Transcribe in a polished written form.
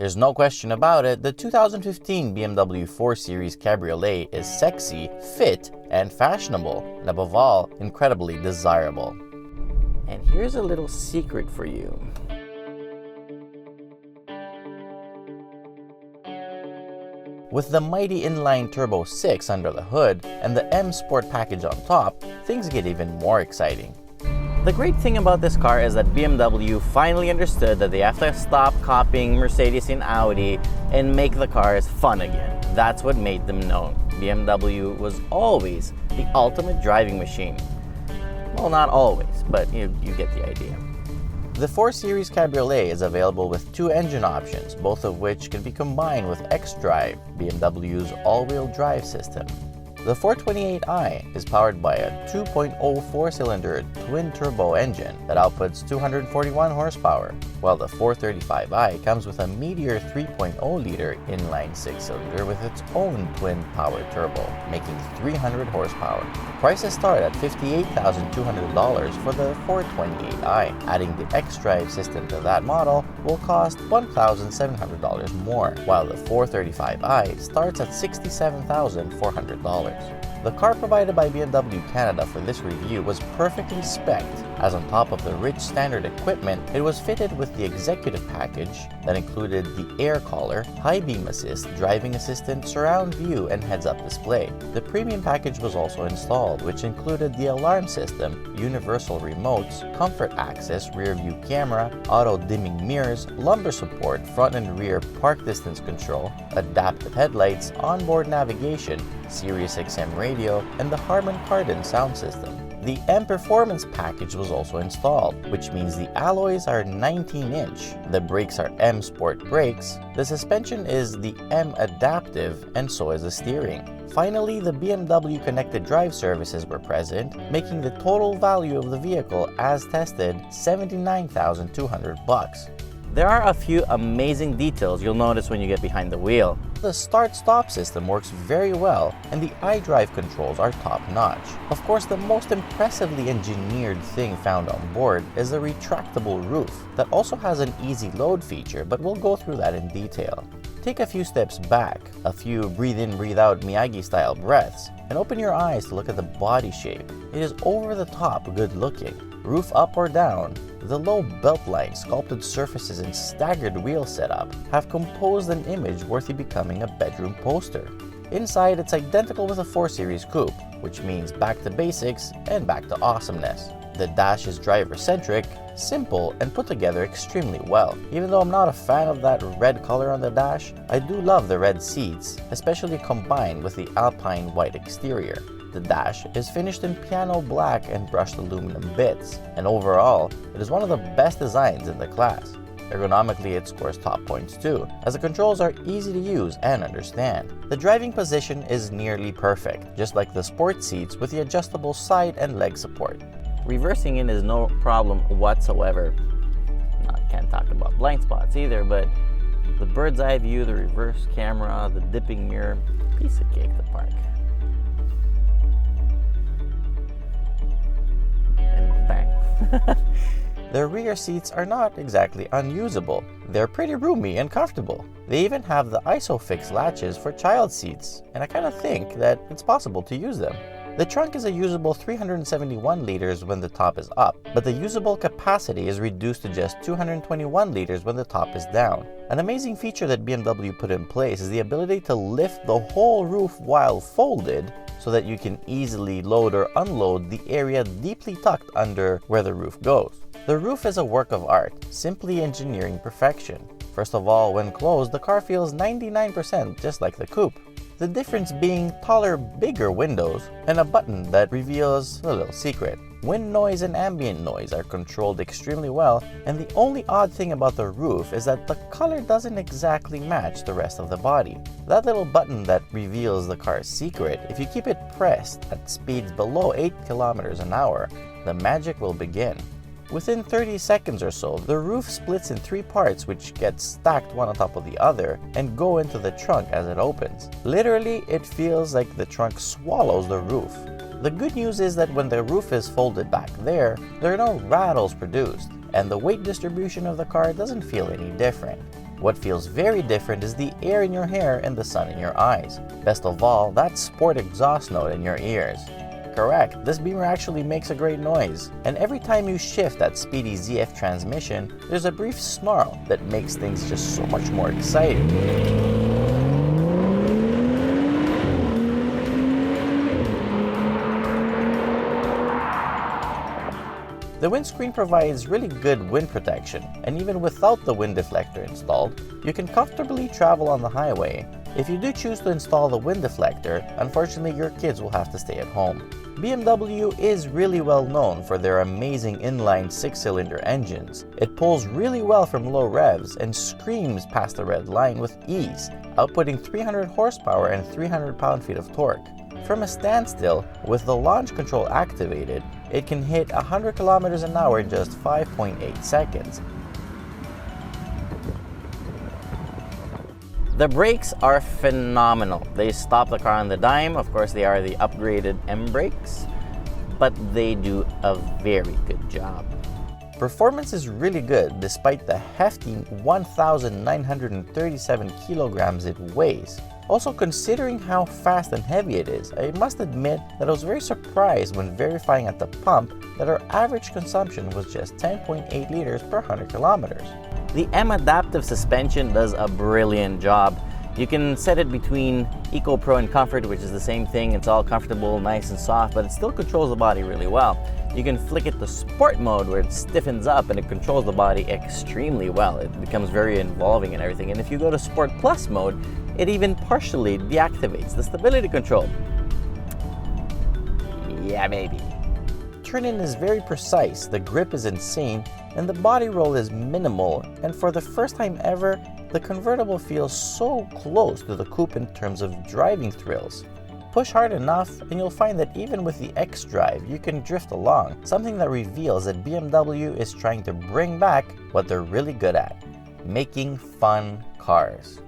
There's no question about it, the 2015 BMW 4 Series Cabriolet is sexy, fit, and fashionable, and above all, incredibly desirable. And here's a little secret for you. With the mighty inline turbo 6 under the hood and the M Sport package on top, things get even more exciting. The great thing about this car is that BMW finally understood that they have to stop copying Mercedes and Audi and make the cars fun again. That's what made them known. BMW was always the ultimate driving machine. Well, not always, but you get the idea. The 4 Series Cabriolet is available with two engine options, both of which can be combined with xDrive, BMW's all-wheel drive system. The 428i is powered by a 2.04-cylinder twin-turbo engine that outputs 241 horsepower, while the 435i comes with a Meteor 3.0-liter inline 6-cylinder with its own twin-power turbo, making 300 horsepower. Prices start at $58,200 for the 428i. Adding the xDrive system to that model will cost $1,700 more, while the 435i starts at $67,400. The car provided by BMW Canada for this review was perfectly spec'd, as on top of the rich standard equipment, it was fitted with the executive package that included the air collar, high beam assist, driving assistant, surround view, and heads-up display. The premium package was also installed, which included the alarm system, universal remotes, comfort access, rear view camera, auto dimming mirrors, lumbar support, front and rear park distance control, adaptive headlights, onboard navigation, Sirius XM radio, and the Harman Kardon sound system. The M Performance package was also installed, which means the alloys are 19-inch, the brakes are M Sport brakes, the suspension is the M Adaptive, and so is the steering. Finally, the BMW Connected Drive services were present, making the total value of the vehicle as tested $79,200. There are a few amazing details you'll notice when you get behind the wheel. The start-stop system works very well, and the iDrive controls are top-notch. Of course, the most impressively engineered thing found on board is the retractable roof that also has an easy load feature, but we'll go through that in detail. Take a few steps back, a few breathe-in, breathe-out Miyagi-style breaths, and open your eyes to look at the body shape. It is over-the-top good-looking. Roof up or down, the low beltline, sculpted surfaces, and staggered wheel setup have composed an image worthy becoming a bedroom poster. Inside, it's identical with a 4 Series Coupe, which means back to basics and back to awesomeness. The dash is driver-centric, simple, and put together extremely well. Even though I'm not a fan of that red color on the dash, I do love the red seats, especially combined with the alpine white exterior. The dash is finished in piano black and brushed aluminum bits, and overall, it is one of the best designs in the class. Ergonomically, it scores top points too, as the controls are easy to use and understand. The driving position is nearly perfect, just like the sport seats with the adjustable side and leg support. Reversing in is no problem whatsoever. Can't talk about blind spots either, but the bird's eye view, the reverse camera, the dipping mirror, piece of cake to park. And bang. The rear seats are not exactly unusable. They're pretty roomy and comfortable. They even have the ISOFIX latches for child seats, and I kind of think that it's possible to use them. The trunk is a usable 371 liters when the top is up, but the usable capacity is reduced to just 221 liters when the top is down. An amazing feature that BMW put in place is the ability to lift the whole roof while folded so that you can easily load or unload the area deeply tucked under where the roof goes. The roof is a work of art, simply engineering perfection. First of all, when closed, the car feels 99% just like the coupe. The difference being taller, bigger windows and a button that reveals a little secret. Wind noise and ambient noise are controlled extremely well, and the only odd thing about the roof is that the color doesn't exactly match the rest of the body. That little button that reveals the car's secret, if you keep it pressed at speeds below 8 kilometers an hour, the magic will begin. Within 30 seconds or so, the roof splits in 3 parts which get stacked one on top of the other and go into the trunk as it opens. Literally, it feels like the trunk swallows the roof. The good news is that when the roof is folded back there are no rattles produced, and the weight distribution of the car doesn't feel any different. What feels very different is the air in your hair and the sun in your eyes. Best of all, that sport exhaust note in your ears. Correct, this Beamer actually makes a great noise, and every time you shift that speedy ZF transmission, there's a brief snarl that makes things just so much more exciting. The windscreen provides really good wind protection, and even without the wind deflector installed, you can comfortably travel on the highway. If you do choose to install the wind deflector, unfortunately your kids will have to stay at home. BMW is really well known for their amazing inline 6-cylinder engines. It pulls really well from low revs and screams past the red line with ease, outputting 300 horsepower and 300 pound-feet of torque. From a standstill, with the launch control activated, it can hit 100 kilometers an hour in just 5.8 seconds. The brakes are phenomenal. They stop the car on the dime. Of course, they are the upgraded M brakes, but they do a very good job. Performance is really good despite the hefty 1,937 kilograms it weighs. Also, considering how fast and heavy it is, I must admit that I was very surprised when verifying at the pump that our average consumption was just 10.8 liters per 100 kilometers. The M adaptive suspension does a brilliant job. You can set it between Eco Pro and Comfort, which is the same thing. It's all comfortable, nice and soft, but it still controls the body really well. You can flick it to Sport mode where it stiffens up and it controls the body extremely well. It becomes very involving and everything. And if you go to Sport Plus mode, it even partially deactivates the stability control. Yeah, maybe. Turn-in is very precise, the grip is insane, and the body roll is minimal, and for the first time ever, the convertible feels so close to the coupe in terms of driving thrills. Push hard enough, and you'll find that even with the xDrive, you can drift along, something that reveals that BMW is trying to bring back what they're really good at, making fun cars.